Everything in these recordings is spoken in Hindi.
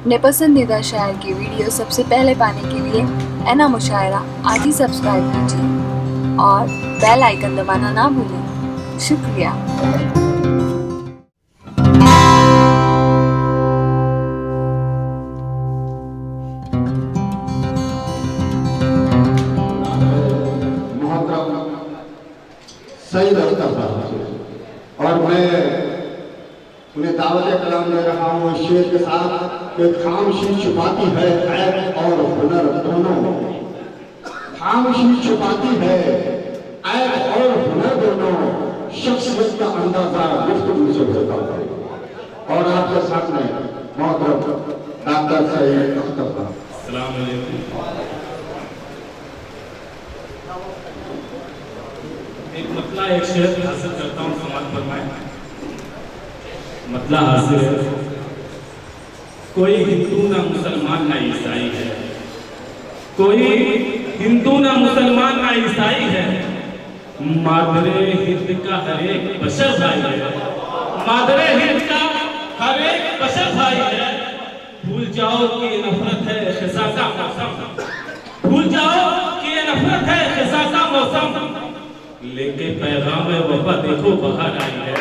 अपने पसंदीदा शायर की वीडियो सबसे पहले पाने के लिए एना मुशायरा आज ही सब्सक्राइब कीजिए और बेल आइकन दबाना ना भूलें। शुक्रिया। सईद अख्तर और मैं उन्हें दावत कलाम दे रहा हूँ इस शेर के साथ कि खामोशी छुपाती है ऐब और हुनर दोनों। खामोशी छुपाती है ऐब और हुनर दोनों, शख्सियत का अंदाजा गुफ्तगू से होता है। और आपके सामने मोहतरम डॉक्टर सईद अख्तर। अस्सलाम वालेकुम। एक मतला एक शेर हासिल करता हूँ, समाज फरमाए। मतला हासिल है, कोई हिंदू ना मुसलमान ना ईसाई है, कोई हिंदू ना मुसलमान ना ईसाई है, मादरे हिंद का हर एक बशर भाई है, मादरे हिंद का हर एक बशर भाई है। भूल जाओ कि ये नफरत है खिसा का मौसम, भूल जाओ कि ये नफरत है खिसा का मौसम, लेके पैगाम वफा देखो बाहर आई है,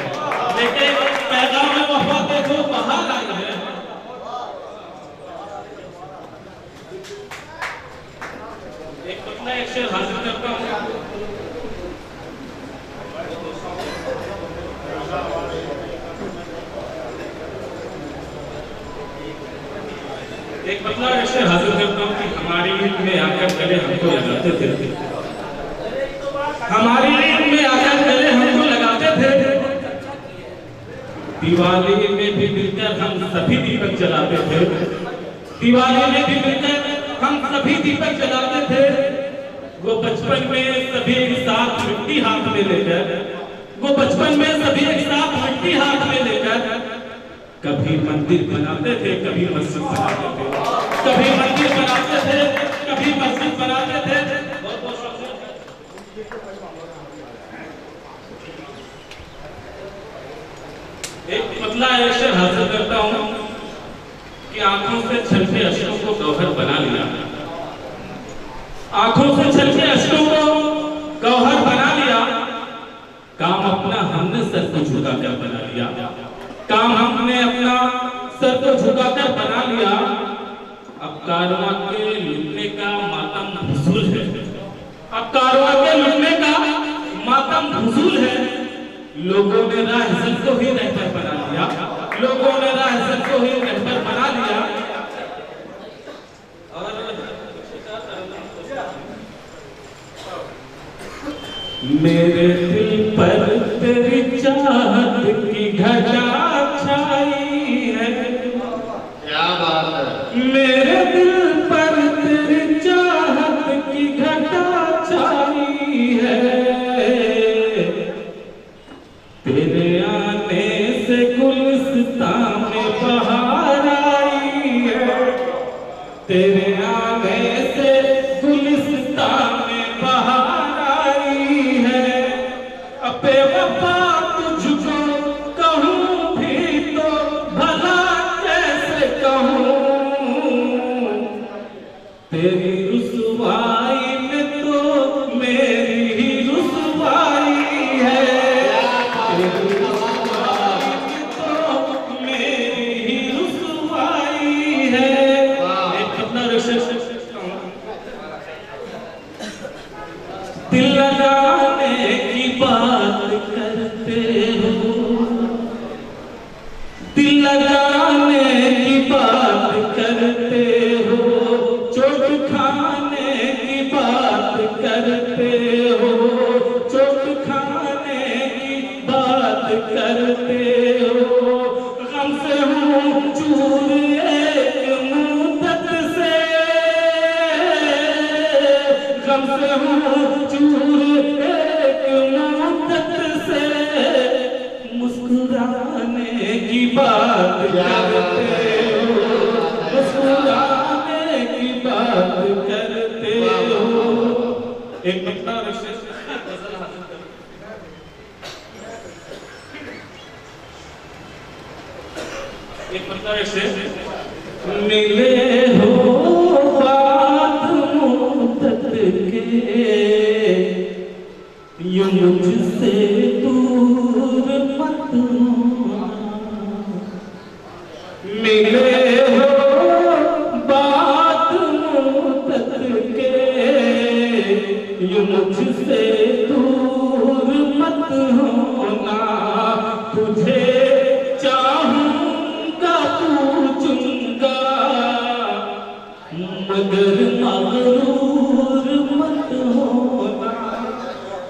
लेके पैगाम वफा देखो बाहर आई है। एक पतला एक शेर हासिल करता हूँ। एक पतला एक शेर हासिल करता हूँ कि हमारी ईद में आकर गले हमको लगाते थे, हमारी ईद में आकर गले हमको लगाते थे, दिवाली में भी मिलकर हम सभी दीपक जलाते थे, दिवाली में भी मिलकर हम सभी दीपक जलाते थे। वो बचपन में सभी एक साथ मिट्टी हाथ में लेकर, वो बचपन में सभी एक साथ मिट्टी हाथ में लेकर कभी मंदिर बनाते थे, कभी मस्जिद बनाते थे, कभी मंदिर बनाते थे, कभी मस्जिद बनाते थे। एक पतला ऐसे हासिल करता हूं कि आंखों से छलके अश्कों को गौहर बना लिया, आंखों से छलके अश्कों को गौहर बना लिया। काम अपना हमने सर को झुकाकर बना लिया, काम हमने अपना सर को झुकाकर बना लिया। अब कारवां के लुटने का मातम हुसूल है, अब कारवां के लुटने का मातम हुसूल है। लोगों ने राह को ही रहबर बना लिया, लोगों ने राह को ही रहबर बना लिया। और मेरे दिल पर तेरी चाहत की घटा छाई है, क्या बात है। मेरे दिल पर तेरी चाहत की घटा छाई है, तेरे आने से गुलिस्तान में बहार आई है, तेरे आने से गुलिस्तान में बहार आई है। अबे वफा तुझको कहूँ भी तो भला कैसे कहूँ, तेरी रुसवाई में तो मेरी ही रुसवाई है, दिल लगाने की बात करते हो, दिल लगाने की बात करते हो, चोट खा मिले हो बात मुद्दत के, यूं मुझसे दूर मत होना। मिले हो बात मुद्दत के, यूं मुझसे दूर मत होना। तुझे चाहूंगा पूछूंगा, मगर मगरूर मत होना।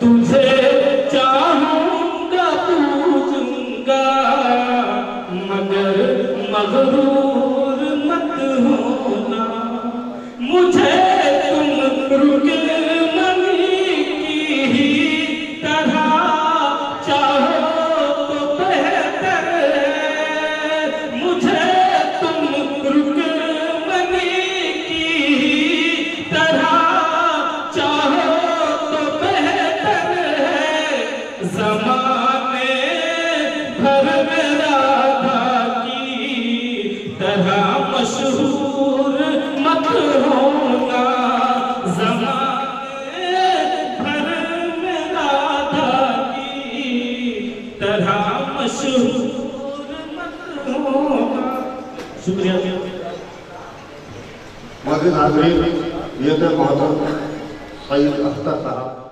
तुझे चाहूंगा पूछूंगा, मगर मगरूर मत होना। मुझे तुम रुकमनी की ही तरह चाहो तो बेहतर है। मुझे तुम रुकमनी की ही तरह चाहो तो बेहतर है। ज़माने भर में राधा की तरह मशहूर मत होना। ज़माने भर में राधा की तरह मशहूर मत होना। शुक्रिया। मौजूद हाज़रीन, ये थे मोहतरम सईद अख्तर साहब।